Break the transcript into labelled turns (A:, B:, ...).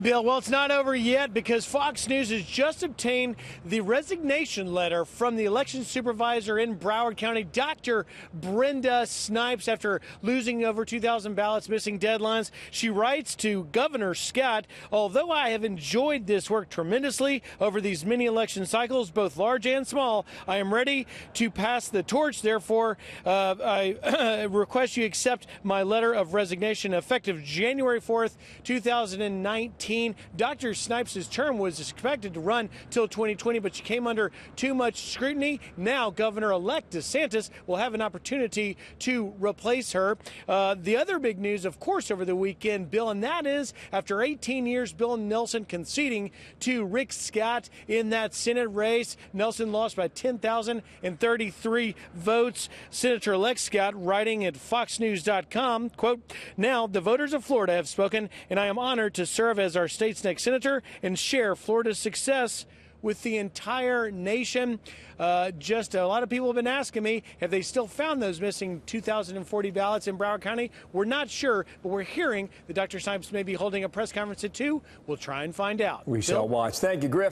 A: Bill, well, it's not over yet because Fox News has just obtained the resignation letter from the election supervisor in Broward County, Dr. Brenda Snipes, after losing over 2,000 ballots, missing deadlines. She writes to Governor Scott, although I have enjoyed this work tremendously over these many election cycles, both large and small, I am ready to pass the torch. Therefore, I request you accept my letter of resignation effective January 4th, 2019. Dr. Snipes' term was expected to run till 2020, but she came under too much scrutiny. Now, Governor-elect DeSantis will have an opportunity to replace her. The other big news, of course, over the weekend, Bill, and that is after 18 years, Bill Nelson conceding to Rick Scott in that Senate race. Nelson lost by 10,033 votes. Senator-elect Scott writing at foxnews.com, quote, "Now the voters of Florida have spoken, and I am honored to serve as our state's next senator and share Florida's success with the entire nation." Just a lot of people have been asking me, have they still found those missing 2,040 ballots in Broward County? We're not sure, but we're hearing that Dr. Snipes may be holding a press conference at 2. We'll try and find out.
B: We shall watch. Thank you, Griff.